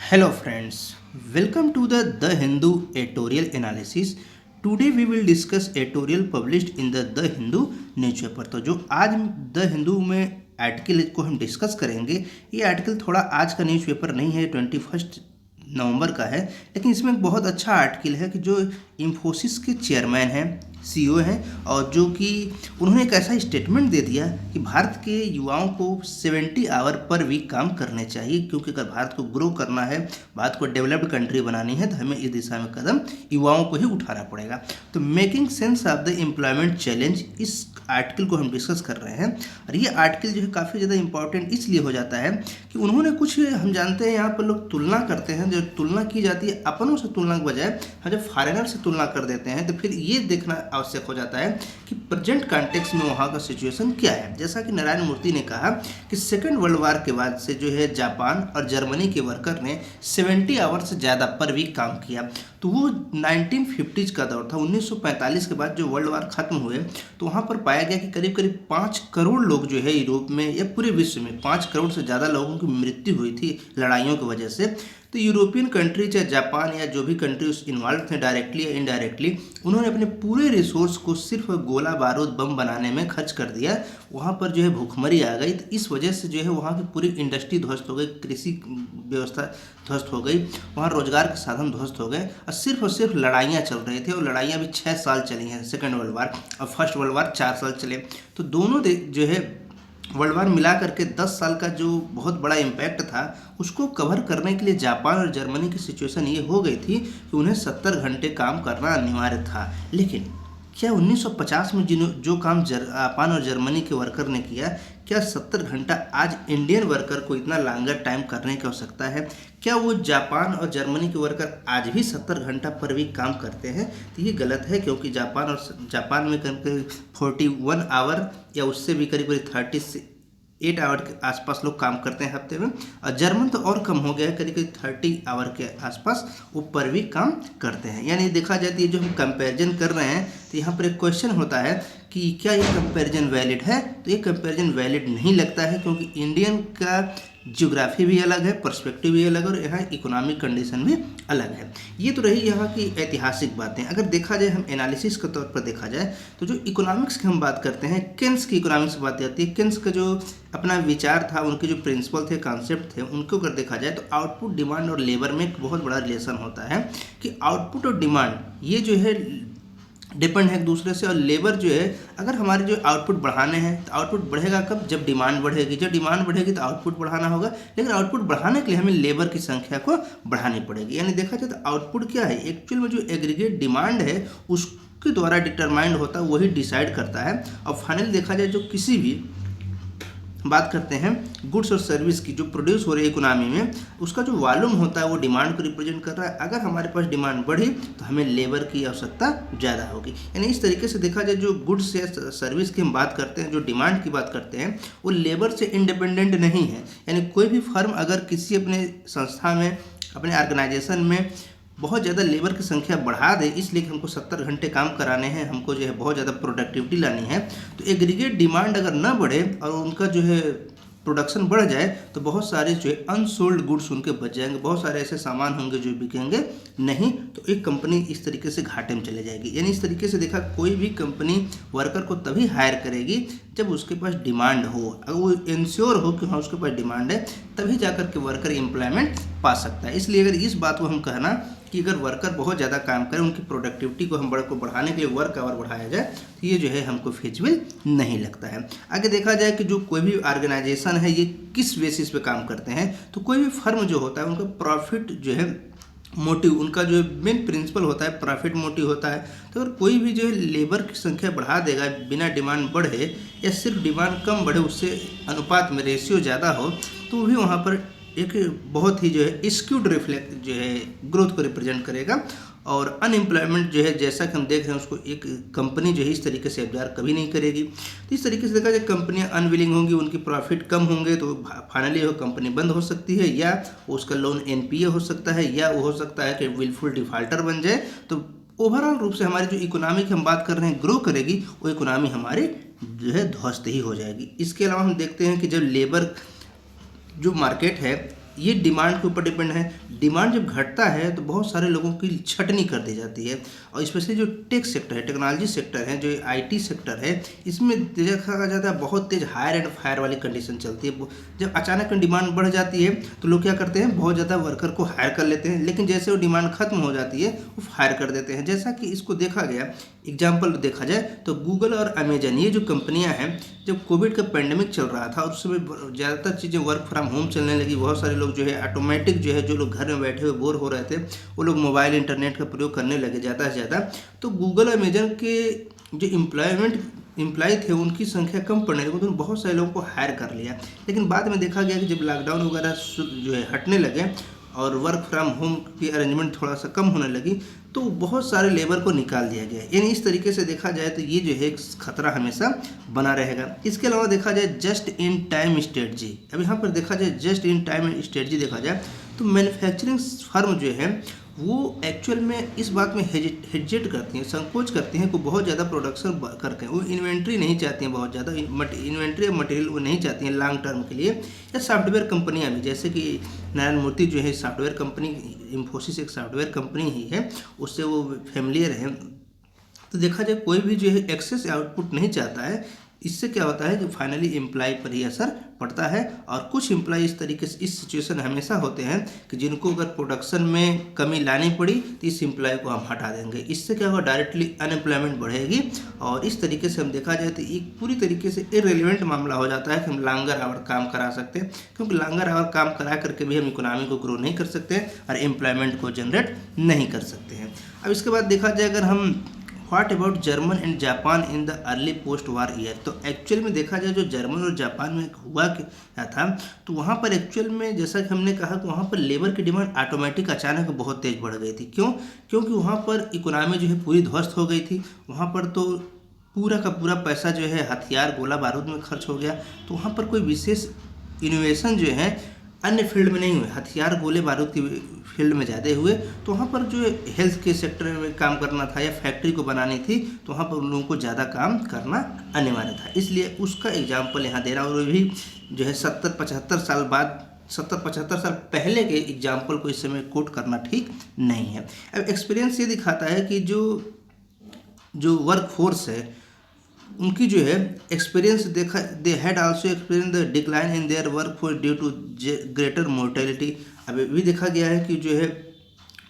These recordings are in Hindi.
Hello friends, welcome to the Hindu editorial analysis. Today we will discuss editorial published in the Hindu newspaper. तो जो आज द हिंदू में आर्टिकल को हम डिस्कस करेंगे, ये आर्टिकल थोड़ा आज का न्यूज़पेपर नहीं है, 21 नवंबर का है, लेकिन इसमें एक बहुत अच्छा आर्टिकल है कि जो इन्फोसिस के चेयरमैन हैं, सीईओ हैं, और जो कि उन्होंने एक ऐसा स्टेटमेंट दे दिया कि भारत के युवाओं को 70 आवर पर वीक काम करने चाहिए, क्योंकि अगर भारत को ग्रो करना है, भारत को डेवलप्ड कंट्री बनानी है, तो हमें इस दिशा में कदम युवाओं को ही उठाना पड़ेगा। तो making sense of the employment challenge, इस आर्टिकल को हम डिस्कस कर रहे हैं। और ये आर्टिकल जो है काफ़ी ज़्यादा इंपॉर्टेंट इसलिए हो जाता है कि उन्होंने कुछ, हम जानते हैं यहाँ पर लोग तुलना करते हैं, जो तुलना की जाती है अपनों से तुलना के बजाय हम जब फॉरेनर से तुलना कर देते हैं, तो फिर ये देखना आवश्यक हो जाता है कि प्रेजेंट कॉन्टेक्स्ट में वहाँ का सिचुएशन क्या है। जैसा कि नारायण मूर्ति ने कहा कि सेकेंड वर्ल्ड वार के बाद से जो है जापान और जर्मनी के वर्कर ने 70 आवर से ज़्यादा पर वीक काम किया। तो वो 1950s का दौर था, 1945 के बाद जो वर्ल्ड वार खत्म हुए, तो वहाँ पर पाया गया कि करीब करीब 5 करोड़ लोग जो है यूरोप में या पूरे विश्व में 5 करोड़ से ज़्यादा लोगों की मृत्यु हुई थी लड़ाइयों की वजह से। तो यूरोपियन कंट्री, चाहे जापान या जो भी कंट्री उस इन्वॉल्व थे डायरेक्टली या इनडायरेक्टली, उन्होंने अपने पूरे रिसोर्स को सिर्फ गोला बारूद बम बनाने में खर्च कर दिया। वहाँ पर जो है भूखमरी आ गई, तो इस वजह से जो है वहाँ की पूरी इंडस्ट्री ध्वस्त हो गई, कृषि व्यवस्था ध्वस्त हो गई, वहाँ रोजगार के साधन ध्वस्त हो गए, और सिर्फ लड़ाइयाँ चल रही थी। और लड़ाइयाँ भी 6 साल चली हैं, सेकेंड वर्ल्ड वार, और फर्स्ट वर्ल्ड वार 4 साल चले। तो दोनों जो है वर्ल्ड वार मिला करके 10 साल का जो बहुत बड़ा इम्पैक्ट था, उसको कवर करने के लिए जापान और जर्मनी की सिचुएशन ये हो गई थी कि उन्हें 70 घंटे काम करना अनिवार्य था। लेकिन क्या 1950 में जो काम जापान और जर्मनी के वर्कर ने किया, क्या 70 घंटा आज इंडियन वर्कर को इतना लॉन्गर टाइम करने की आवश्यकता है? क्या वो जापान और जर्मनी के वर्कर आज भी 70 घंटा पर वीक काम करते हैं? तो ये गलत है, क्योंकि जापान में करीब 41 आवर या उससे भी करीब 38 आवर के आसपास लोग काम करते हैं हफ्ते में, और जर्मन तो और कम हो गया है, करीब 30 आवर के आसपास वो पर वीक काम करते हैं। यानी देखा जाए तो ये जो हम कंपैरिजन कर रहे हैं, तो यहाँ पर एक क्वेश्चन होता है कि क्या ये कंपैरिजन वैलिड है? तो ये कंपैरिजन वैलिड नहीं लगता है, क्योंकि इंडियन का ज्योग्राफी भी अलग है, पर्सपेक्टिव भी अलग है, और यहाँ इकोनॉमिक कंडीशन भी अलग है। ये तो रही यहाँ की ऐतिहासिक बातें। अगर देखा जाए, हम एनालिसिस के तौर पर देखा जाए, तो जो इकोनॉमिक्स की हम बात करते हैं, केन्स की इकोनॉमिक्स की बात आती है। केन्स का जो अपना विचार था, उनके जो प्रिंसिपल थे, कॉन्सेप्ट थे, उनको अगर देखा जाए तो आउटपुट, डिमांड और लेबर में एक बहुत बड़ा रिलेशन होता है कि आउटपुट और डिमांड ये जो है डिपेंड है एक दूसरे से। और लेबर जो है, अगर हमारे जो आउटपुट बढ़ाने हैं, तो आउटपुट बढ़ेगा कब? जब डिमांड बढ़ेगी। जब डिमांड बढ़ेगी तो आउटपुट बढ़ाना होगा, लेकिन आउटपुट बढ़ाने के लिए हमें लेबर की संख्या को बढ़ानी पड़ेगी। यानी देखा जाए तो आउटपुट क्या है, एक्चुअल में जो एग्रीगेट डिमांड है उसके द्वारा डिटरमाइंड होता है, वही डिसाइड करता है। और फाइनली देखा जाए, जो किसी भी बात करते हैं गुड्स और सर्विस की, जो प्रोड्यूस हो रही है इकोनॉमी में, उसका जो वॉल्यूम होता है वो डिमांड को रिप्रेजेंट कर रहा है। अगर हमारे पास डिमांड बढ़ी तो हमें लेबर की आवश्यकता ज़्यादा होगी। यानी इस तरीके से देखा जाए, जो गुड्स या सर्विस की हम बात करते हैं, जो डिमांड की बात करते हैं, वो लेबर से इंडिपेंडेंट नहीं है। यानी कोई भी फर्म अगर किसी अपने संस्था में, अपने ऑर्गेनाइजेशन में बहुत ज़्यादा लेबर की संख्या बढ़ा दे, इसलिए कि हमको 70 घंटे काम कराने हैं, हमको जो है बहुत ज़्यादा प्रोडक्टिविटी लानी है, तो एग्रीगेट डिमांड अगर ना बढ़े और उनका जो है प्रोडक्शन बढ़ जाए, तो बहुत सारे जो है अनसोल्ड गुड्स उनके बच जाएंगे, बहुत सारे ऐसे सामान होंगे जो बिकेंगे नहीं, तो एक कंपनी इस तरीके से घाटे में चले जाएगी। यानी इस तरीके से देखा, कोई भी कंपनी वर्कर को तभी हायर करेगी जब उसके पास डिमांड हो, अगर वो इंश्योर हो कि हाँ उसके पास डिमांड है, तभी जाकर के वर्कर एम्प्लॉयमेंट पा सकता है। इसलिए अगर इस बात को हम कहना कि अगर वर्कर बहुत ज़्यादा काम करें, उनकी प्रोडक्टिविटी को हम बढ़ाने के लिए वर्क आवर बढ़ाया जाए, तो ये जो है हमको फिजिबल नहीं लगता है। आगे देखा जाए कि जो कोई भी ऑर्गेनाइजेशन है, ये किस बेसिस पे काम करते हैं, तो कोई भी फर्म जो होता है, उनका प्रॉफिट जो है मोटिव, उनका जो मेन प्रिंसिपल होता है, प्रॉफिट मोटिव होता है। तो अगर कोई भी जो है लेबर की संख्या बढ़ा देगा बिना डिमांड बढ़े, या सिर्फ डिमांड कम बढ़े, उससे अनुपात में रेशियो ज़्यादा हो, तो भी वहाँ पर एक बहुत ही जो है स्क्यूड रिफ्लेक्ट जो है ग्रोथ को रिप्रेजेंट करेगा। और अनएम्प्लॉयमेंट जो है, जैसा कि हम देख रहे हैं, उसको एक कंपनी जो है इस तरीके से एब्जॉर्ब कभी नहीं करेगी। तो इस तरीके से देखा जाए, कंपनियां अनविलिंग होंगी, उनकी प्रॉफिट कम होंगे, तो फाइनली वो कंपनी बंद हो सकती है, या उसका लोन एनपीए हो सकता है, या वो हो सकता है कि विलफुल डिफॉल्टर बन जाए। तो ओवरऑल रूप से हमारी जो इकोनॉमी की हम बात कर रहे हैं ग्रो करेगी, वो इकोनॉमी हमारी जो है ध्वस्त ही हो जाएगी। इसके अलावा हम देखते हैं कि जब लेबर जो मार्केट है ये डिमांड के ऊपर डिपेंड है। डिमांड जब घटता है तो बहुत सारे लोगों की छटनी कर दी जाती है, और स्पेशली जो टेक सेक्टर है, टेक्नोलॉजी सेक्टर है, जो आईटी सेक्टर है, इसमें देखा जाता है बहुत तेज हायर एंड फायर वाली कंडीशन चलती है। जब अचानक डिमांड बढ़ जाती है तो लोग क्या करते हैं, बहुत ज़्यादा वर्कर को हायर कर लेते हैं, लेकिन जैसे वो डिमांड खत्म हो जाती है वो फायर कर देते हैं। जैसा कि इसको देखा गया, एग्जाम्पल देखा जाए तो गूगल और अमेजन, ये जो कंपनियां हैं, जब कोविड का पेंडेमिक चल रहा था और उस समय ज़्यादातर चीज़ें वर्क फ्रॉम होम चलने लगी, बहुत सारे लोग जो है ऑटोमेटिक जो है, जो लोग घर में बैठे हुए बोर हो रहे थे, वो लोग मोबाइल इंटरनेट का प्रयोग करने लगे ज़्यादा से ज़्यादा। तो गूगल और अमेजन के जो एम्प्लॉय थे उनकी संख्या कम पड़ने लगी, उन्होंने बहुत सारे लोगों को हायर कर लिया। लेकिन बाद में देखा गया कि जब लॉकडाउन वगैरह जो है हटने लगे और वर्क फ्रॉम होम की अरेंजमेंट थोड़ा सा कम होने लगी, तो बहुत सारे लेबर को निकाल दिया गया। यानी इस तरीके से देखा जाए तो ये जो है खतरा हमेशा बना रहेगा। इसके अलावा देखा जाए जस्ट इन टाइम स्ट्रेटजी, अब यहाँ पर देखा जाए जस्ट इन टाइम स्ट्रेटजी देखा जाए तो मैन्युफैक्चरिंग फर्म जो है वो एक्चुअल में इस बात में हेजिटेट करती हैं, संकोच करती हैं कि बहुत ज़्यादा प्रोडक्शन करके वो इन्वेंट्री नहीं चाहती हैं, बहुत ज़्यादा इन्वेंट्री और मटेरियल वो नहीं चाहती हैं लॉन्ग टर्म के लिए। या सॉफ्टवेयर कंपनियां भी, जैसे कि नारायण मूर्ति जो है सॉफ्टवेयर कंपनी, इन्फोसिस एक सॉफ्टवेयर कंपनी ही है, उससे वो फेमिलियर है। तो देखा जाए कोई भी जो है एक्सेस आउटपुट नहीं चाहता है। इससे क्या होता है कि फाइनली एम्प्लॉय पर ही असर पड़ता है, और कुछ एम्प्लॉय इस तरीके से इस सिचुएशन हमेशा होते हैं कि जिनको अगर प्रोडक्शन में कमी लानी पड़ी तो इस एम्प्लॉय को हम हटा देंगे। इससे क्या होगा, डायरेक्टली अनएम्प्लॉयमेंट बढ़ेगी, और इस तरीके से हम देखा जाए तो एक पूरी तरीके से इररिलेवेंट मामला हो जाता है कि हम लॉन्गर आवर काम करा सकते हैं, क्योंकि लॉन्गर आवर काम करा करके भी हम इकोनॉमी को ग्रो नहीं कर सकते और एम्प्लॉयमेंट को जनरेट नहीं कर सकते हैं। अब इसके बाद देखा जाए अगर हम what about German and Japan in the early post war year, तो एक्चुअल में देखा जाए जो जर्मन और जापान में हुआ क्या था, तो वहाँ पर एक्चुअल में जैसा कि हमने कहा कि वहाँ पर लेबर की डिमांड ऑटोमेटिक अचानक बहुत तेज बढ़ गई थी। क्यों? क्योंकि वहाँ पर इकोनॉमी जो है पूरी ध्वस्त हो गई थी। वहाँ पर तो पूरा का पूरा पैसा जो है हथियार गोला बारूद में खर्च हो गया, तो वहाँ पर कोई विशेष इनोवेशन जो है अन्य फील्ड में नहीं हुए, हथियार गोले बारूद की फील्ड में ज़्यादा हुए। तो वहाँ पर जो हेल्थ के सेक्टर में काम करना था या फैक्ट्री को बनानी थी, तो वहाँ पर उन लोगों को ज़्यादा काम करना अनिवार्य था। इसलिए उसका एग्जाम्पल यहाँ दे रहा हूँ, और भी जो है 70-75 साल बाद, 70-75 साल पहले के एग्जाम्पल को इस समय कोट करना ठीक नहीं है। अब एक्सपीरियंस ये दिखाता है कि जो वर्क फोर्स है उनकी जो है एक्सपीरियंस देखा, they had also experience the decline in their workforce due to greater mortality. अभी भी देखा गया है कि जो है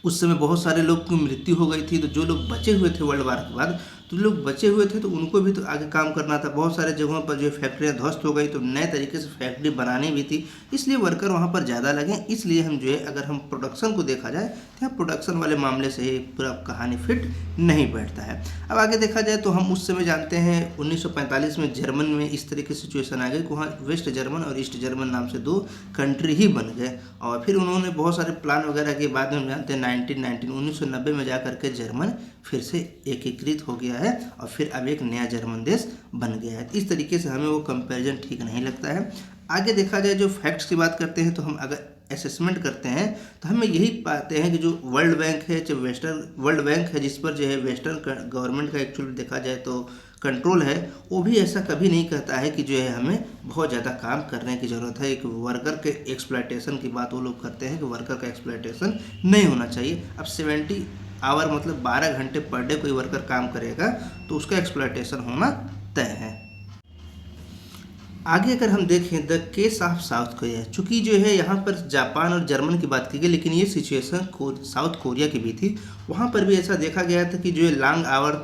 उस समय बहुत सारे लोग की मृत्यु हो गई थी, तो जो लोग बचे हुए थे वर्ल्ड वार के बाद, तो लोग बचे हुए थे तो उनको भी तो आगे काम करना था। बहुत सारे जगहों पर जो फैक्ट्रियाँ ध्वस्त हो गई, तो नए तरीके से फैक्ट्री बनानी भी थी, इसलिए वर्कर वहाँ पर ज़्यादा लगे। इसलिए हम जो है अगर हम प्रोडक्शन को देखा जाए तो यहाँ प्रोडक्शन वाले मामले से ही पूरा कहानी फिट नहीं बैठता है। अब आगे देखा जाए तो हम उस समय जानते हैं 1945 में जर्मन में इस तरीके से सिचुएशन आ गई कि वहाँ वेस्ट जर्मन और ईस्ट जर्मन नाम से दो कंट्री ही बन गए, और फिर उन्होंने बहुत सारे प्लान वगैरह के बाद में हम जानते हैं 1990 में जा करके जर्मन फिर से एकीकृत हो गया है और फिर अब एक नया जर्मन देश बन गया है। इस तरीके से हमें वो कंपैरिजन ठीक नहीं लगता है। आगे देखा जाए जो फैक्ट्स की बात करते हैं, तो हम अगर असेसमेंट करते हैं तो हमें यही पाते हैं कि जो वर्ल्ड बैंक है, जो वेस्टर्न वर्ल्ड बैंक है, जिस पर जो है वेस्टर्न गवर्नमेंट का एक्चुअली देखा जाए तो कंट्रोल है, वो भी ऐसा कभी नहीं कहता है कि जो है हमें बहुत ज़्यादा काम करने की ज़रूरत है। एक वर्कर के एक्सप्लॉयटेशन की बात वो लोग करते हैं कि वर्कर का एक्सप्लॉयटेशन नहीं होना चाहिए। अब 70 आवर मतलब 12 घंटे पर डे कोई वर्कर काम करेगा तो उसका एक्सप्लॉयटेशन होना तय है। आगे अगर हम देखें the case of south Korea, चूँकि जो है यहाँ पर जापान और जर्मन की बात की गई, लेकिन ये सिचुएशन साउथ कोरिया की भी थी। वहाँ पर भी ऐसा देखा गया था कि जो है लॉन्ग आवर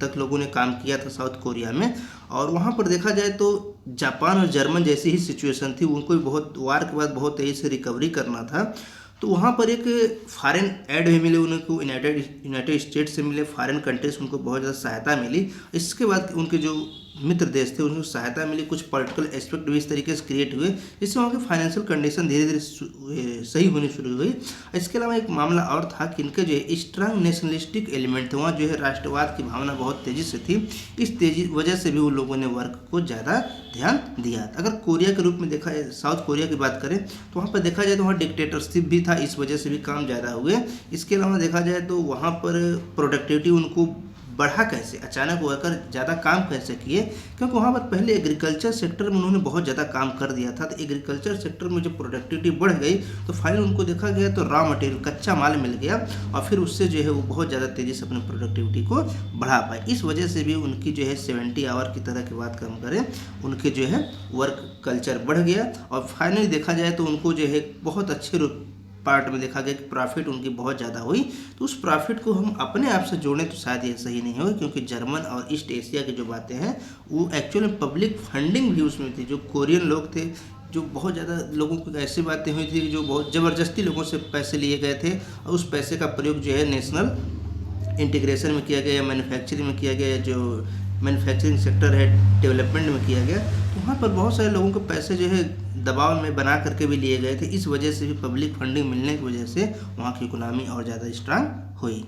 तक लोगों ने काम किया था साउथ कोरिया में, और वहाँ पर देखा जाए तो जापान और जर्मन जैसी ही सिचुएशन थी, उनको भी बहुत वार के बाद बहुत तेज़ी से रिकवरी करना था। तो वहाँ पर एक फॉरेन एड भी मिले उनको, यूनाइटेड स्टेट्स से मिले, फॉरेन कंट्रीज उनको बहुत ज़्यादा सहायता मिली। इसके बाद उनके जो मित्र देश थे उनको सहायता मिली, कुछ पॉलिटिकल एस्पेक्ट भी इस तरीके से क्रिएट हुए, जिससे वहाँ की फाइनेंशियल कंडीशन धीरे धीरे सही होनी शुरू हुई। इसके अलावा एक मामला और था कि इनके जो है स्ट्रांग नेशनलिस्टिक एलिमेंट थे, वहाँ जो है राष्ट्रवाद की भावना बहुत तेज़ी से थी। इस तेजी वजह से भी उन लोगों ने वर्क को ज़्यादा ध्यान दिया। अगर कोरिया के रूप में देखा जाए, साउथ कोरिया की बात करें तो वहाँ पर देखा जाए तो वहाँ डिक्टेटरशिप भी था, इस वजह से भी काम ज़्यादा हुए। इसके अलावा देखा जाए तो वहाँ पर प्रोडक्टिविटी उनको बढ़ा कैसे, अचानक वो आकर ज़्यादा काम कैसे किए, क्योंकि वहाँ पर पहले एग्रीकल्चर सेक्टर में उन्होंने बहुत ज़्यादा काम कर दिया था। तो एग्रीकल्चर सेक्टर में जब प्रोडक्टिविटी बढ़ गई तो फाइनल उनको देखा गया तो रॉ मटेरियल कच्चा माल मिल गया और फिर उससे जो है वो बहुत ज़्यादा तेज़ी से अपनी प्रोडक्टिविटी को बढ़ा पाए। इस वजह से भी उनकी जो है 70 आवर की तरह की बात कम करें, उनके जो है वर्क कल्चर बढ़ गया और फाइनली देखा जाए तो उनको जो है बहुत अच्छे पार्ट में देखा गया कि प्रॉफिट उनकी बहुत ज़्यादा हुई। तो उस प्रॉफिट को हम अपने आप से जोड़ें तो शायद ये सही नहीं होगा, क्योंकि जर्मन और ईस्ट एशिया की जो बातें हैं वो एक्चुअली पब्लिक फंडिंग भी उसमें थी। जो कोरियन लोग थे, जो बहुत ज़्यादा लोगों को ऐसी बातें हुई थी जो बहुत ज़बरदस्ती लोगों से पैसे लिए गए थे और उस पैसे का प्रयोग जो है नेशनल इंटीग्रेशन में किया गया या मैन्युफैक्चरिंग में किया गया, जो मैन्युफैक्चरिंग सेक्टर है डेवलपमेंट में किया गया। तो वहाँ पर बहुत सारे लोगों को पैसे जो है दबाव में बना करके भी लिए गए थे। इस वजह से भी पब्लिक फंडिंग मिलने की वजह से वहाँ की इकोनॉमी और ज़्यादा स्ट्रांग हुई।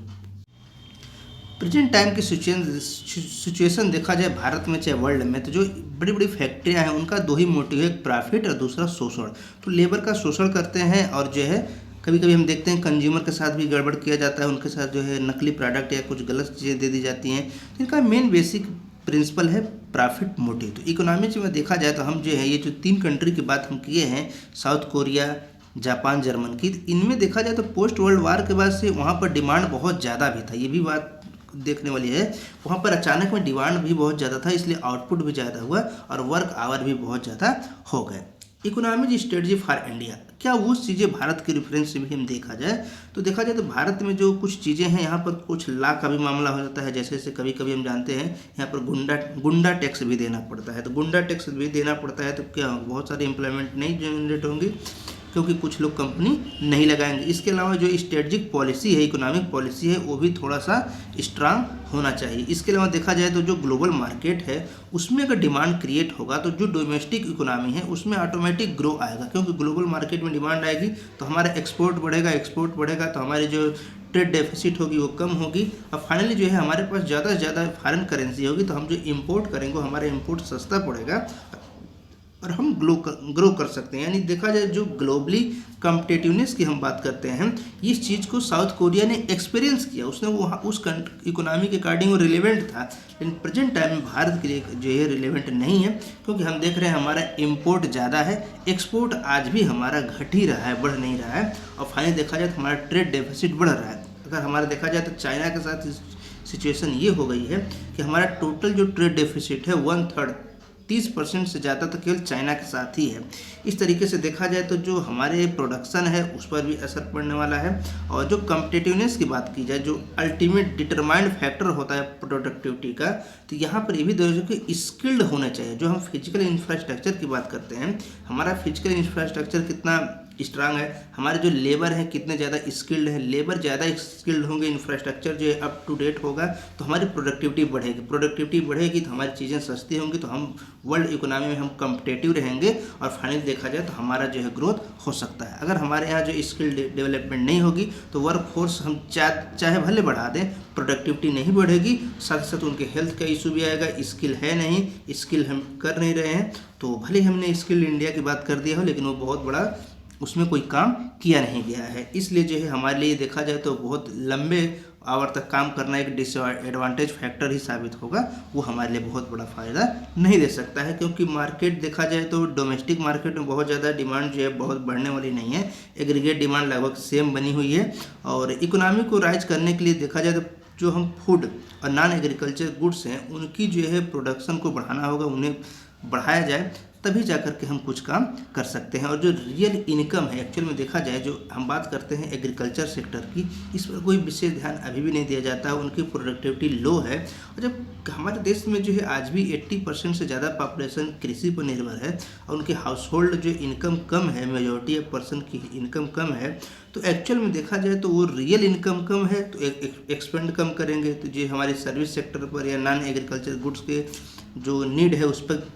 प्रेजेंट टाइम की सिचुएशन देखा जाए भारत में चाहे वर्ल्ड में, तो जो बड़ी बड़ी फैक्ट्रियाँ हैं उनका दो ही मोटिव है, एक प्रॉफिट और दूसरा शोषण। तो लेबर का शोषण करते हैं और जो है कभी कभी हम देखते हैं कंज्यूमर के साथ भी गड़बड़ किया जाता है, उनके साथ जो है नकली प्रोडक्ट या कुछ गलत चीज़ें दे दी जाती हैं। तो इनका मेन बेसिक प्रिंसिपल है प्रॉफिट मोटिव। तो इकोनॉमिक्स में देखा जाए तो हम जो है ये जो 3 कंट्री की बात हम किए हैं, साउथ कोरिया, जापान, जर्मन की, इनमें देखा जाए तो पोस्ट वर्ल्ड वार के बाद से वहाँ पर डिमांड बहुत ज़्यादा भी था। ये भी बात देखने वाली है, वहाँ पर अचानक में डिमांड भी बहुत ज़्यादा था, इसलिए आउटपुट भी ज़्यादा हुआ और वर्क आवर भी बहुत ज़्यादा हो गए। इकोनॉमिक स्ट्रेटजी फॉर इंडिया, क्या वो चीज़ें भारत के रेफरेंस से भी हम देखा जाए तो देखा जाए तो भारत में जो कुछ चीज़ें हैं यहाँ पर कुछ ला का भी मामला हो जाता है। जैसे कभी कभी हम जानते हैं यहाँ पर गुंडा टैक्स भी देना पड़ता है। तो गुंडा टैक्स भी देना पड़ता है तो क्या बहुत सारी एम्प्लॉयमेंट नहीं जनरेट होंगी, क्योंकि कुछ लोग कंपनी नहीं लगाएंगे। इसके अलावा जो स्ट्रेटजिक पॉलिसी है, इकोनॉमिक पॉलिसी है, वो भी थोड़ा सा स्ट्रांग होना चाहिए। इसके अलावा देखा जाए तो जो ग्लोबल मार्केट है उसमें अगर डिमांड क्रिएट होगा तो जो डोमेस्टिक इकोनॉमी है उसमें ऑटोमेटिक ग्रो आएगा, क्योंकि ग्लोबल मार्केट में डिमांड आएगी तो हमारा एक्सपोर्ट बढ़ेगा, एक्सपोर्ट बढ़ेगा तो हमारी जो ट्रेड डेफिसिट होगी वो कम होगी और फाइनली जो है हमारे पास ज़्यादा से ज़्यादा फॉरेन करेंसी होगी, तो हम जो इम्पोर्ट करेंगे हमारा इम्पोर्ट सस्ता पड़ेगा और हम ग्रो कर सकते हैं। यानी देखा जाए जो ग्लोबली कम्पिटिटिवनेस की हम बात करते हैं, इस चीज़ को साउथ कोरिया ने एक्सपीरियंस किया, उसने वो उस इकोनॉमी के अकॉर्डिंग वो रिलेवेंट था। लेकिन प्रेजेंट टाइम में भारत के लिए जो है रिलेवेंट नहीं है, क्योंकि हम देख रहे हैं हमारा इम्पोर्ट ज़्यादा है, एक्सपोर्ट आज भी हमारा घट ही रहा है, बढ़ नहीं रहा है और फाइनली देखा जाए तो हमारा ट्रेड डेफिसिट बढ़ रहा है। अगर हमारा देखा जाए तो चाइना के साथ सिचुएशन ये हो गई है कि हमारा टोटल जो ट्रेड डेफिसिट है 1/3 30% से ज़्यादा तो केवल चाइना के साथ ही है। इस तरीके से देखा जाए तो जो हमारे प्रोडक्शन है उस पर भी असर पड़ने वाला है। और जो कम्पिटिटिवनेस की बात की जाए, जो अल्टीमेट डिटरमाइंड फैक्टर होता है प्रोडक्टिविटी का, तो यहाँ पर ये भी देखो कि स्किल्ड होना चाहिए। जो हम फिजिकल इंफ्रास्ट्रक्चर की बात करते हैं, हमारा फिजिकल इंफ्रास्ट्रक्चर कितना स्ट्रांग है, हमारे जो लेबर हैं कितने ज़्यादा स्किल्ड हैं, लेबर ज़्यादा स्किल्ड होंगे, इंफ्रास्ट्रक्चर जो है अप टू डेट होगा तो हमारी प्रोडक्टिविटी बढ़ेगी, प्रोडक्टिविटी बढ़ेगी तो हमारी चीज़ें सस्ती होंगी, तो हम वर्ल्ड इकोनॉमी में हम कम्पिटेटिव रहेंगे और फाइनली देखा जाए तो हमारा जो है ग्रोथ हो सकता है। अगर हमारे यहाँ जो स्किल डेवलपमेंट नहीं होगी तो वर्क फोर्स हम चाहे भले बढ़ा दें, प्रोडक्टिविटी नहीं बढ़ेगी, साथ साथ उनके हेल्थ का इशू भी आएगा। स्किल है नहीं, स्किल हम कर नहीं रहे हैं, तो भले हमने स्किल इंडिया की बात कर दिया हो लेकिन वो बहुत बड़ा उसमें कोई काम किया नहीं गया है। इसलिए जो है हमारे लिए देखा जाए तो बहुत लंबे आवर तक काम करना एक डिसएडवांटेज फैक्टर ही साबित होगा, वो हमारे लिए बहुत बड़ा फ़ायदा नहीं दे सकता है। क्योंकि मार्केट देखा जाए तो डोमेस्टिक मार्केट में बहुत ज़्यादा डिमांड जो है बहुत बढ़ने वाली नहीं है, एग्रीगेट डिमांड लगभग सेम बनी हुई है। और इकोनॉमी को राइज करने के लिए देखा जाए तो जो हम फूड और नॉन एग्रीकल्चर गुड्स हैं उनकी जो है प्रोडक्शन को बढ़ाना होगा, उन्हें बढ़ाया जाए तभी जाकर के हम कुछ काम कर सकते हैं। और जो रियल इनकम है एक्चुअल में देखा जाए, जो हम बात करते हैं एग्रीकल्चर सेक्टर की, इस पर कोई विशेष ध्यान अभी भी नहीं दिया जाता, उनकी प्रोडक्टिविटी लो है। और जब हमारे देश में जो है आज भी 80% से ज़्यादा पॉपुलेशन कृषि पर निर्भर है और उनके हाउस होल्ड जो इनकम कम है, मेजॉरिटी ऑफ पर्सन की इनकम कम है, तो एक्चुअल में देखा जाए तो वो रियल इनकम कम है तो एक्सपेंड कम करेंगे, तो जो हमारे सर्विस सेक्टर पर या नॉन एग्रीकल्चर गुड्स के जो नीड है उस पर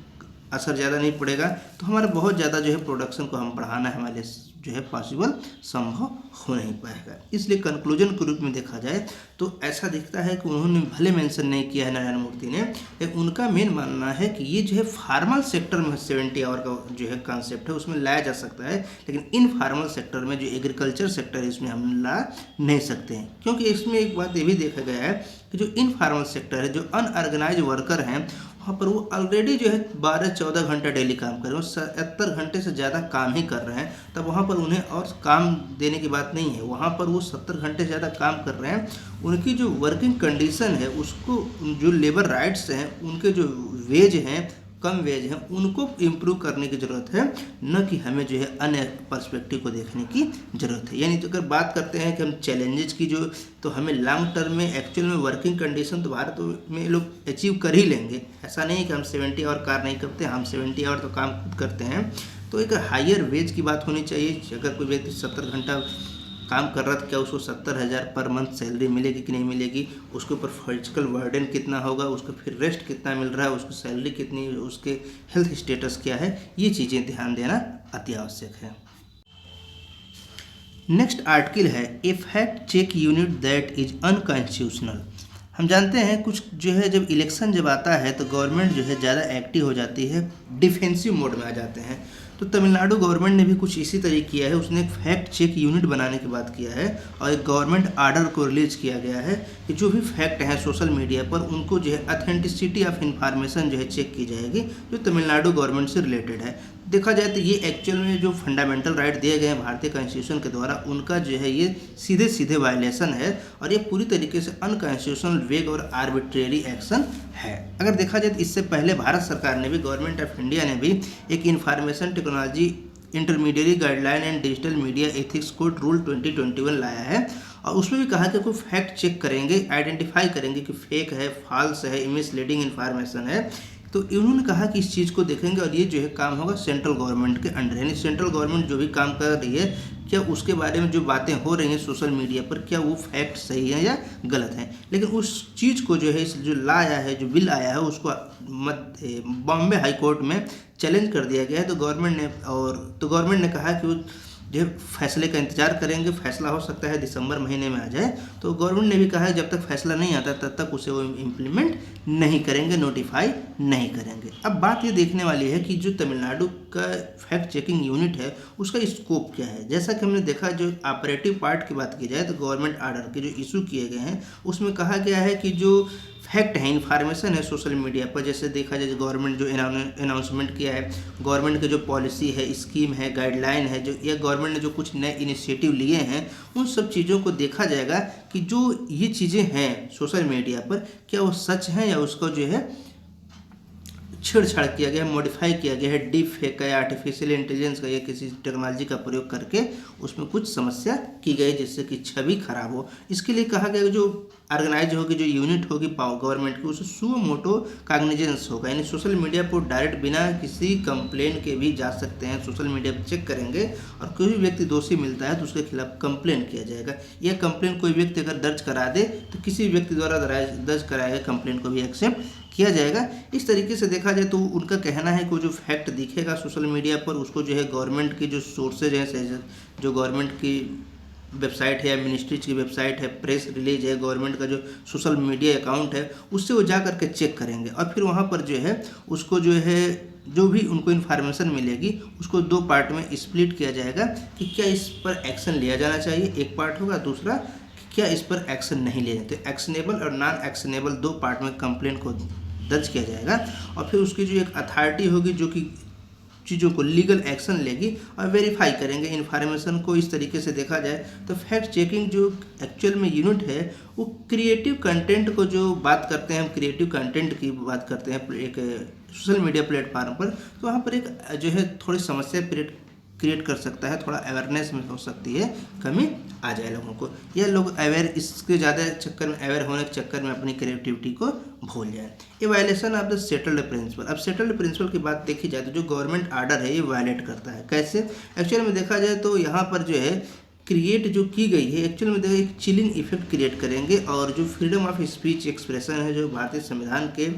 असर ज़्यादा नहीं पड़ेगा, तो हमारा बहुत ज़्यादा जो है प्रोडक्शन को हम बढ़ाना हमारे जो है पॉसिबल संभव हो नहीं पाएगा। इसलिए कंक्लूजन के रूप में देखा जाए तो ऐसा दिखता है कि उन्होंने भले मेंशन नहीं किया है नारायण मूर्ति ने, लेकिन उनका मेन मानना है कि ये जो है फार्मल सेक्टर में 70 आवर का जो है कॉन्सेप्ट है उसमें लाया जा सकता है, लेकिन इनफॉर्मल सेक्टर में जो एग्रीकल्चर सेक्टर है इसमें हम ला नहीं सकते हैं। क्योंकि इसमें एक बात ये भी देखा गया है कि जो इनफॉर्मल सेक्टर है, जो अनऑर्गेनाइज वर्कर हैं, वहाँ पर वो ऑलरेडी जो है 12-14 घंटा डेली काम कर रहे हैं, 70 घंटे से ज़्यादा काम ही कर रहे हैं, तब वहाँ पर उन्हें और काम देने की बात नहीं है। वहाँ पर वो 70 घंटे से ज़्यादा काम कर रहे हैं, उनकी जो वर्किंग कंडीशन है उसको, जो लेबर राइट्स हैं, उनके जो वेज हैं, कम वेज हैं, उनको इम्प्रूव करने की ज़रूरत है, न कि हमें जो है अन्य पर्सपेक्टिव को देखने की ज़रूरत है। यानी तो अगर बात करते हैं कि हम चैलेंजेस की जो, तो हमें लॉन्ग टर्म में एक्चुअल में वर्किंग कंडीशन तो भारत में लोग अचीव कर ही लेंगे। ऐसा नहीं है कि हम 70 आवर कार नहीं करते, हम 70 आवर तो काम खुद करते हैं। तो एक हायर वेज की बात होनी चाहिए। अगर कोई व्यक्ति 70 घंटा काम कर रहा था, क्या उसको 70,000 पर मंथ सैलरी मिलेगी कि नहीं मिलेगी, उसके ऊपर फिजिकल बर्डन कितना होगा, उसको फिर रेस्ट कितना मिल रहा है, उसको सैलरी कितनी, उसके हेल्थ स्टेटस क्या है, ये चीज़ें ध्यान देना अति आवश्यक है। नेक्स्ट आर्टिकल है a fact check unit that is unconstitutional. हम जानते हैं कुछ जो है जब इलेक्शन जब आता है तो गवर्नमेंट जो है ज़्यादा एक्टिव हो जाती है, डिफेंसिव मोड में आ जाते हैं। तो तमिलनाडु गवर्नमेंट ने भी कुछ इसी तरीके किया है। उसने एक फैक्ट चेक यूनिट बनाने की बात किया है और एक गवर्नमेंट आर्डर को रिलीज किया गया है कि जो भी फैक्ट हैं सोशल मीडिया पर उनको जो है ऑथेंटिसिटी ऑफ इंफॉर्मेशन जो है चेक की जाएगी, जो तमिलनाडु गवर्नमेंट से रिलेटेड है। देखा जाए तो ये एक्चुअल में जो फंडामेंटल राइट दिए गए हैं भारतीय कॉन्स्टिट्यूशन के द्वारा, उनका जो है ये सीधे सीधे वायलेशन है और ये पूरी तरीके से अनकॉन्स्टिट्यूशनल वेग और आर्बिट्रेरी एक्शन है। अगर देखा जाए तो इससे पहले भारत सरकार ने भी, गवर्नमेंट ऑफ इंडिया ने भी एक information technology intermediate guideline and digital media ethics code rule 2021 लाया है और उसमें भी कहा कि कोई फैक्ट चेक करेंगे, आइडेंटिफाई करेंगे कि फेक है, फॉल्स है, मिसलीडिंग इन्फॉर्मेशन है, तो इन्होंने कहा कि इस चीज़ को देखेंगे और ये जो है काम होगा सेंट्रल गवर्नमेंट के अंडर। यानी सेंट्रल गवर्नमेंट जो भी काम कर रही है, क्या उसके बारे में जो बातें हो रही हैं सोशल मीडिया पर, क्या वो फैक्ट सही है या गलत है। लेकिन उस चीज़ को जो है, इस जो ला आया है, जो बिल आया है, उसको बॉम्बे हाई कोर्ट में चैलेंज कर दिया गया है। तो गवर्नमेंट ने कहा कि वो जो फैसले का इंतजार करेंगे, फैसला हो सकता है दिसंबर महीने में आ जाए। तो गवर्नमेंट ने भी कहा है जब तक फैसला नहीं आता तब तक उसे वो इम्प्लीमेंट नहीं करेंगे, नोटिफाई नहीं करेंगे। अब बात ये देखने वाली है कि जो तमिलनाडु का फैक्ट चेकिंग यूनिट है उसका स्कोप क्या है। जैसा कि हमने देखा, जो ऑपरेटिव पार्ट की बात की जाए तो गवर्नमेंट आर्डर के जो इशू किए गए हैं उसमें कहा गया है कि जो फैक्ट है, इन्फॉर्मेशन है सोशल मीडिया पर, जैसे देखा जाए गवर्नमेंट जो अनाउंसमेंट किया है, गवर्नमेंट की जो पॉलिसी है, स्कीम है, गाइडलाइन है, जो या गवर्नमेंट ने जो कुछ नए इनिशिएटिव लिए हैं, उन सब चीज़ों को देखा जाएगा कि जो ये चीज़ें हैं सोशल मीडिया पर क्या वो सच हैं या उसको जो है छेड़छाड़ किया गया है, मॉडिफाई किया गया है, डीप फेक का या आर्टिफिशियल इंटेलिजेंस का या किसी टेक्नोलॉजी का प्रयोग करके उसमें कुछ समस्या की गई जिससे कि छवि खराब हो। इसके लिए कहा गया जो ऑर्गेनाइज होगी, जो यूनिट होगी गवर्नमेंट की, उसे सुओ मोटो कॉग्निजेंस होगा। यानी सोशल मीडिया पर डायरेक्ट बिना किसी कंप्लेन के भी जा सकते हैं, सोशल मीडिया पर चेक करेंगे और कोई भी व्यक्ति दोषी मिलता है तो उसके खिलाफ कंप्लेन किया जाएगा। यह कंप्लेन कोई व्यक्ति अगर दर्ज करा दे तो किसी व्यक्ति द्वारा दर्ज कराए गए कंप्लेन को भी एक्सेप्ट किया जाएगा। इस तरीके से देखा जाए तो उनका कहना है कि जो फैक्ट दिखेगा सोशल मीडिया पर उसको जो है गवर्नमेंट की जो सोर्सेज हैं, जो गवर्नमेंट की वेबसाइट है या मिनिस्ट्रीज की वेबसाइट है, प्रेस रिलीज है, गवर्नमेंट का जो सोशल मीडिया अकाउंट है, उससे वो जा करके चेक करेंगे और फिर वहाँ पर जो है उसको जो है जो भी उनको इन्फॉर्मेशन मिलेगी उसको दो पार्ट में स्प्लिट किया जाएगा कि क्या इस पर एक्शन लिया जाना चाहिए, एक पार्ट होगा, दूसरा क्या इस पर एक्शन नहीं लिया जाए। तो एक्शनेबल और नॉन एक्शनेबल दो पार्ट में कंप्लेंट को दर्ज किया जाएगा और फिर उसकी जो एक अथॉरिटी होगी जो कि चीज़ों को लीगल एक्शन लेगी और वेरीफाई करेंगे इन्फॉर्मेशन को। इस तरीके से देखा जाए तो फैक्ट चेकिंग जो एक्चुअल में यूनिट है वो क्रिएटिव कंटेंट को जो बात करते हैं, हम क्रिएटिव कंटेंट की बात करते हैं एक सोशल मीडिया प्लेटफार्म पर, तो वहाँ पर एक जो है थोड़ी समस्या क्रिएट कर सकता है, थोड़ा अवेयरनेस में हो सकती है कमी आ जाए लोगों को, या लोग अवेयर इसके ज़्यादा चक्कर में, अवेयर होने के चक्कर में अपनी क्रिएटिविटी को भूल जाए। ये violation of the settled principle. अब सेटल्ड प्रिंसिपल की बात देखी जाए तो जो गवर्नमेंट आर्डर है ये वायलेट करता है। कैसे? एक्चुअल में देखा जाए तो यहाँ पर जो है क्रिएट जो की गई है एक्चुअल में देखो एक चिलिंग इफेक्ट क्रिएट करेंगे और जो फ्रीडम ऑफ स्पीच एक्सप्रेशन है जो भारतीय संविधान के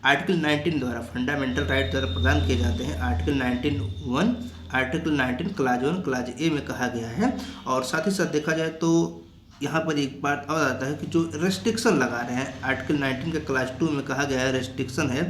आर्टिकल 19 द्वारा फंडामेंटल राइट द्वारा प्रदान किए जाते हैं। आर्टिकल 19(1), आर्टिकल 19 क्लाज 1 क्लाज ए में कहा गया है। और साथ ही साथ देखा जाए तो यहाँ पर एक बात और आता है कि जो रेस्ट्रिक्शन लगा रहे हैं, आर्टिकल 19 के क्लास 2 में कहा गया है रेस्ट्रिक्शन है,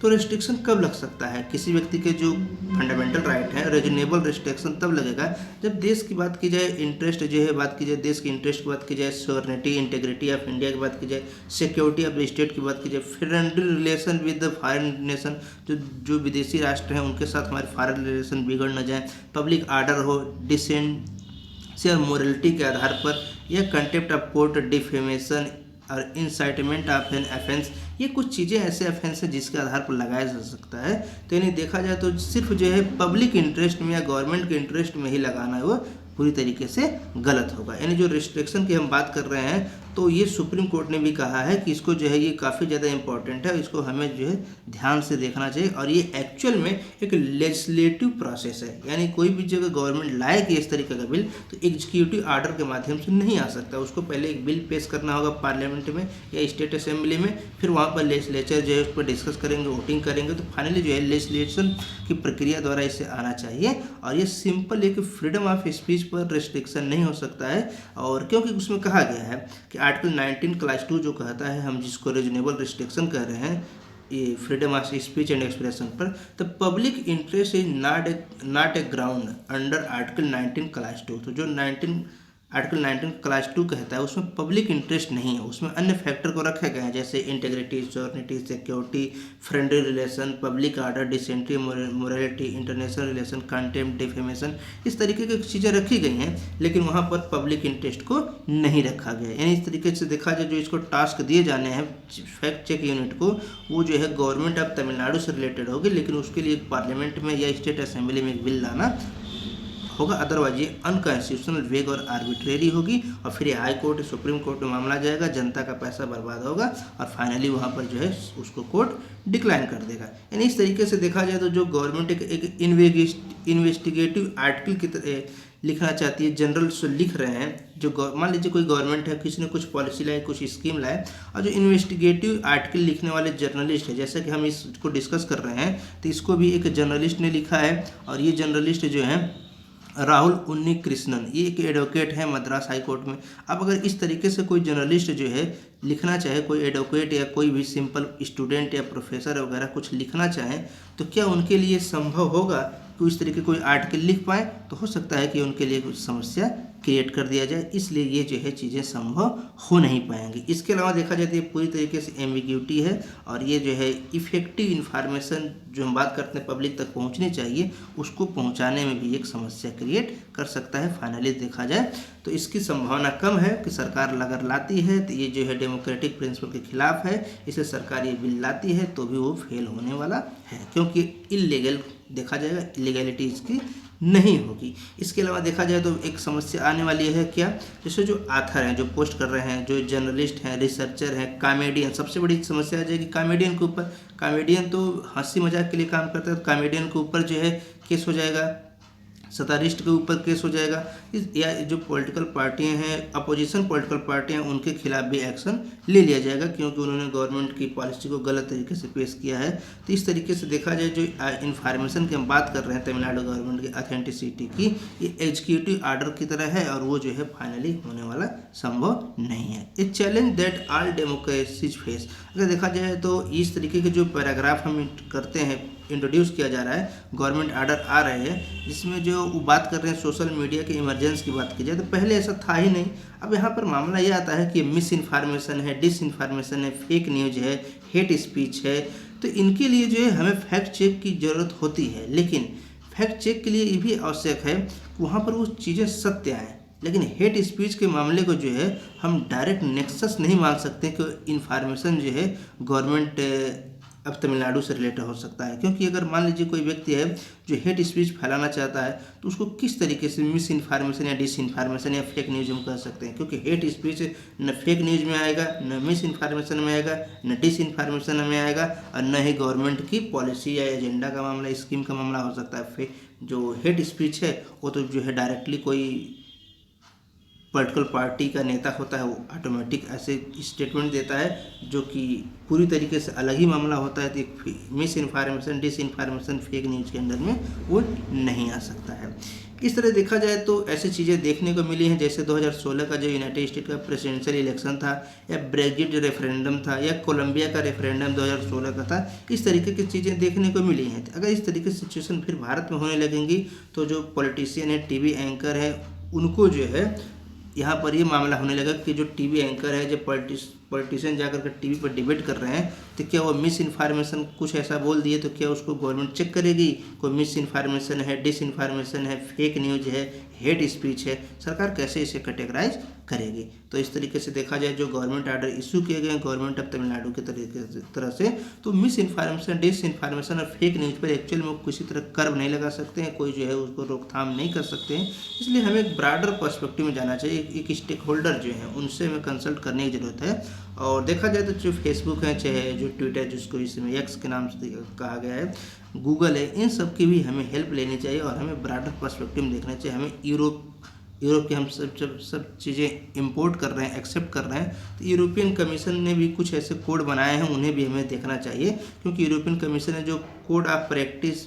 तो रेस्ट्रिक्शन कब लग सकता है? किसी व्यक्ति के जो फंडामेंटल राइट है, रीजनेबल रेस्ट्रिक्शन तब लगेगा जब देश की बात की जाए, इंटरेस्ट जो है बात की जाए, देश के इंटरेस्ट की बात की जाए, सॉवरेनिटी इंटीग्रिटी ऑफ इंडिया की बात की जाए, सिक्योरिटी ऑफ स्टेट की बात की जाए, friendly relation with the foreign nation, जो विदेशी राष्ट्र हैं उनके साथ हमारे फॉरेन रिलेशन बिगड़ न जाए, पब्लिक आर्डर हो, डिसेंसी और मोरलिटी के आधार पर, या कंटेम्प्ट ऑफ कोर्ट, डिफेमेशन और इंसाइटमेंट ऑफ एन ऑफेंस, ये कुछ चीज़ें ऐसे ऑफेंस है जिसके आधार पर लगाया जा सकता है। तो यानी देखा जाए तो सिर्फ जो है पब्लिक इंटरेस्ट में या गवर्नमेंट के इंटरेस्ट में ही लगाना है वो पूरी तरीके से गलत होगा। यानी जो रिस्ट्रिक्शन की हम बात कर रहे हैं तो ये सुप्रीम कोर्ट ने भी कहा है कि इसको जो है ये काफ़ी ज़्यादा इंपॉर्टेंट है, इसको हमें जो है ध्यान से देखना चाहिए। और ये एक्चुअल में एक लेजिस्लेटिव प्रोसेस है, यानी कोई भी जगह गवर्नमेंट लाए कि इस तरीके का बिल तो एग्जीक्यूटिव आर्डर के माध्यम से नहीं आ सकता, उसको पहले एक बिल पेश करना होगा पार्लियामेंट में या स्टेट असेंबली में, फिर वहाँ पर लेजिस्लेचर जो है उस पर डिस्कस करेंगे, वोटिंग करेंगे, तो फाइनली जो है लेजिस्लेशन की प्रक्रिया द्वारा इसे आना चाहिए। और ये सिंपल एक फ्रीडम ऑफ स्पीच पर रिस्ट्रिक्शन नहीं हो सकता है, और क्योंकि उसमें कहा गया है कि आर्टिकल 19 क्लास 2 जो कहता है, हम जिसको रीजनेबल रिस्ट्रिक्शन कह रहे हैं ये freedom of speech and expression पर, तो public interest is not a ground under article 19 class 2। तो जो आर्टिकल 19 क्लास 2 कहता है उसमें पब्लिक इंटरेस्ट नहीं है, उसमें अन्य फैक्टर को रखा गया है जैसे integrity, sovereignty, security, friendly relation, public order, dysentery, morality, international relation, contempt, defamation, इस तरीके की चीज़ें रखी गई हैं, लेकिन वहाँ पर पब्लिक इंटरेस्ट को नहीं रखा गया। यानी इस तरीके से देखा जाए जो इसको टास्क दिए जाने हैं फैक्ट चेक यूनिट को, वो जो है गवर्नमेंट ऑफ तमिलनाडु से रिलेटेड होगी, लेकिन उसके लिए पार्लियामेंट में या स्टेट असेंबली में एक बिल लाना होगा, अदरवाइज ये अनकॉन्स्टिट्यूशनल, वेग और आर्बिट्रेरी होगी, और फिर हाई कोर्ट, सुप्रीम कोर्ट में मामला जाएगा, जनता का पैसा बर्बाद होगा, और फाइनली वहाँ पर जो है उसको कोर्ट डिक्लाइन कर देगा। यानी इस तरीके से देखा जाए तो जो गवर्नमेंट एक इन्वेस्टिगेटिव आर्टिकल की तरह लिखना चाहती है, जनरल से लिख रहे हैं, जो मान लीजिए कोई गवर्नमेंट है, किसी ने कुछ पॉलिसी लाए, कुछ स्कीम लाए, और जो इन्वेस्टिगेटिव आर्टिकल लिखने वाले जर्नलिस्ट है, जैसा कि हम इसको डिस्कस कर रहे हैं, तो इसको भी एक जर्नलिस्ट ने लिखा है, और ये जर्नलिस्ट जो है राहुल उन्नीकृष्णन, ये एक एडवोकेट है मद्रास हाई कोर्ट में। अब अगर इस तरीके से कोई जर्नलिस्ट जो है लिखना चाहे, कोई एडवोकेट या कोई भी सिंपल स्टूडेंट या प्रोफेसर वगैरह कुछ लिखना चाहें, तो क्या उनके लिए संभव होगा कि इस तरीके कोई आर्टिकल लिख पाए? तो हो सकता है कि उनके लिए कुछ समस्या क्रिएट कर दिया जाए, इसलिए ये जो है चीज़ें संभव हो नहीं पाएंगी। इसके अलावा देखा जाए तो ये पूरी तरीके से एम्बिग्यूटी है, और ये जो है इफेक्टिव इन्फॉर्मेशन जो हम बात करते हैं पब्लिक तक पहुंचनी चाहिए, उसको पहुंचाने में भी एक समस्या क्रिएट कर सकता है। फाइनली देखा जाए तो इसकी संभावना कम है कि सरकार अगर लाती है तो ये जो है डेमोक्रेटिक प्रिंसिपल के खिलाफ है, इसे सरकार ये बिल लाती है तो भी वो फेल होने वाला है, क्योंकि इलीगल देखा जाएगा, इलीगैलिटी इसकी नहीं होगी। इसके अलावा देखा जाए तो एक समस्या आने वाली है क्या, जैसे जो आथर हैं, जो पोस्ट कर रहे हैं, जो जर्नलिस्ट हैं, रिसर्चर हैं, कॉमेडियन, सबसे बड़ी समस्या आ जाएगी कॉमेडियन के ऊपर। कॉमेडियन तो हंसी मजाक के लिए काम करता है, तो कॉमेडियन के ऊपर जो है केस हो जाएगा, सतारिस्ट के ऊपर केस हो जाएगा, या जो पॉलिटिकल पार्टियां हैं, अपोजिशन पॉलिटिकल पार्टियां, उनके खिलाफ भी एक्शन ले लिया जाएगा, क्योंकि उन्होंने गवर्नमेंट की पॉलिसी को गलत तरीके से पेश किया है। तो इस तरीके से देखा जाए जो इन्फॉर्मेशन की हम बात कर रहे हैं तमिलनाडु गवर्नमेंट की ऑथेंटिसिटी की, ये एग्जीक्यूटिव आर्डर की तरह है, और वो जो है फाइनली होने वाला संभव नहीं है। A challenge that all democracies face, अगर देखा जाए तो इस तरीके के जो पैराग्राफ हम करते हैं, इंट्रोड्यूस किया जा रहा है, गवर्नमेंट आर्डर आ रहे हैं, जिसमें जो वो बात कर रहे हैं सोशल मीडिया के इमरजेंस की बात की जाए तो पहले ऐसा था ही नहीं। अब यहाँ पर मामला ये आता है कि मिस इन्फॉर्मेशन है, डिस इन्फॉर्मेशन है, फेक न्यूज है, हेट स्पीच है, तो इनके लिए जो है हमें फैक्ट चेक की ज़रूरत होती है, लेकिन फैक्ट चेक के लिए ये भी आवश्यक है कि वहाँ पर वो चीज़ें सत्य आएँ। लेकिन हेट स्पीच के मामले को जो है हम डायरेक्ट नेक्सस नहीं मान सकते कि इन्फॉर्मेशन जो है गवर्नमेंट अब तमिलनाडु से रिलेटेड हो सकता है, क्योंकि अगर मान लीजिए कोई व्यक्ति है जो हेट स्पीच फैलाना चाहता है तो उसको किस तरीके से मिस इन्फॉर्मेशन या डिस इन्फॉर्मेशन या फेक न्यूज हम कह सकते हैं, क्योंकि हेट स्पीच न फेक न्यूज में आएगा, न मिस इन्फॉर्मेशन में आएगा, न डिस इन्फॉर्मेशन में आएगा, और न ही गवर्नमेंट की पॉलिसी या एजेंडा का मामला, स्कीम का मामला हो सकता है। जो हेट स्पीच है वो तो जो है डायरेक्टली कोई पॉलिटिकल पार्टी का नेता होता है वो ऑटोमेटिक ऐसे स्टेटमेंट देता है जो कि पूरी तरीके से अलग ही मामला होता है, तो misinformation, disinformation, fake news के अंदर में वो नहीं आ सकता है। इस तरह देखा जाए तो ऐसी चीज़ें देखने को मिली हैं, जैसे 2016 का जो यूनाइटेड स्टेट का प्रेसिडेंशियल इलेक्शन था, या ब्रेग्जिट रेफरेंडम था, या कोलंबिया का रेफरेंडम 2016 का था। इस तरीके की चीज़ें देखने को मिली हैं। अगर इस तरीके से सिचुएशन फिर भारत में होने लगेंगी तो जो पॉलिटिशियन है, टीवी एंकर है, उनको जो है यहाँ पर ये मामला होने लगा कि जो टीवी एंकर है, जो पॉलिटिशियन जाकर के टीवी पर डिबेट कर रहे हैं, तो क्या वो मिस इन्फॉर्मेशन कुछ ऐसा बोल दिए तो क्या उसको गवर्नमेंट चेक करेगी? कोई मिस इन्फॉर्मेशन है, डिस इन्फॉर्मेशन है, फेक न्यूज है, हेट स्पीच है, सरकार कैसे इसे कैटेगराइज करेगी? तो इस तरीके से देखा जाए जो गवर्नमेंट आर्डर इशू किए गए गवर्नमेंट ऑफ तमिलनाडु के तरह से, तो मिस इन्फॉर्मेशन, डिस इन्फॉर्मेशन और फेक न्यूज़ पर एक्चुअल में किसी तरह कर्व नहीं लगा सकते हैं, कोई जो है उसको रोकथाम नहीं कर सकते हैं। इसलिए हमें एक ब्रॉडर पर्सपेक्टिव में जाना चाहिए, एक स्टेक होल्डर जो है उनसे हमें कंसल्ट करने की ज़रूरत है। और देखा जाए तो जो फेसबुक है, चाहे जो ट्विटर जिसको इसमें एक्स के नाम से कहा गया है, गूगल है, इन सब की भी हमें हेल्प लेनी चाहिए और हमें ब्रॉडर पर्सपेक्टिव में देखना चाहिए। हमें यूरोप के हम सब चीज़ें इंपोर्ट कर रहे हैं, एक्सेप्ट कर रहे हैं, तो यूरोपियन कमीशन ने भी कुछ ऐसे कोड बनाए हैं, उन्हें भी हमें देखना चाहिए, क्योंकि यूरोपियन कमीशन ने जो code of practice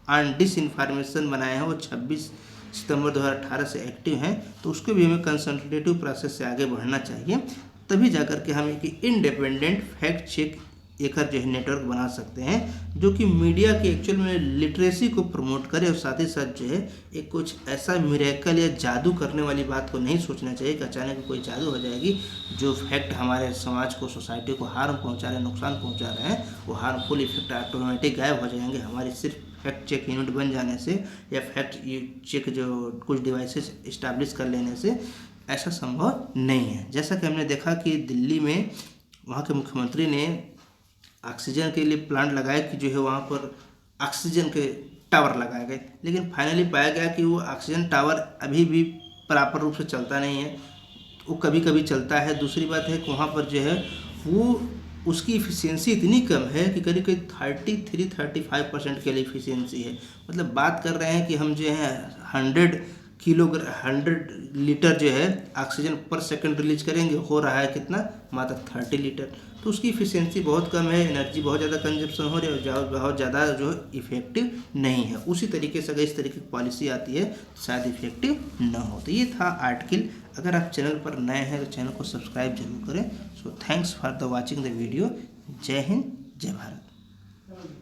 on disinformation बनाए हैं वो 26 सितंबर 2018 से एक्टिव हैं। तो उसको भी हमें कंसल्टेटिव प्रोसेस से आगे बढ़ना चाहिए, तभी जाकर के हम एक इंडिपेंडेंट फैक्ट चेक एक जो है नेटवर्क बना सकते हैं, जो कि मीडिया की एक्चुअल में लिटरेसी को प्रमोट करे और साथ ही साथ जो है एक कुछ ऐसा मिरेकल या जादू करने वाली बात को नहीं सोचना चाहिए कि अचानक कोई जादू हो जाएगी। जो फैक्ट हमारे समाज को, सोसाइटी को हार्म पहुंचा रहे हैं, नुकसान पहुंचा रहे हैं, वो हार्मफुल इफेक्ट ऑटोमेटिक गायब हो जाएंगे हमारी सिर्फ फैक्ट चेक यूनिट बन जाने से, या फैक्ट चेक जो कुछ डिवाइसेस इस्टेब्लिश कर लेने से। ऐसा संभव नहीं है। जैसा कि हमने देखा कि दिल्ली में वहाँ के मुख्यमंत्री ने ऑक्सीजन के लिए प्लांट लगाया कि जो है वहाँ पर ऑक्सीजन के टावर लगाए गए, लेकिन फाइनली पाया गया कि वो ऑक्सीजन टावर अभी भी प्रॉपर रूप से चलता नहीं है, वो कभी कभी चलता है। दूसरी बात है कि वहाँ पर जो है वो उसकी इफ़िशियंसी इतनी कम है कि करीब करीब 33-35% के लिए इफ़िशियंसी है। मतलब बात कर रहे हैं कि हम जो है 100 लीटर जो है ऑक्सीजन पर सेकंड रिलीज करेंगे, हो रहा है कितना, मात्र 30 लीटर। तो उसकी इफ़िशियंसी बहुत कम है, एनर्जी बहुत ज़्यादा कंजप्शन हो रही है और बहुत ज़्यादा जो इफेक्टिव नहीं है। उसी तरीके से अगर इस तरीके की पॉलिसी आती है तो शायद इफेक्टिव न हो। तो ये था आर्टिकल। अगर आप चैनल पर नए हैं तो चैनल को सब्सक्राइब जरूर करें। So thanks for the watching the video. जय हिंद, जय भारत।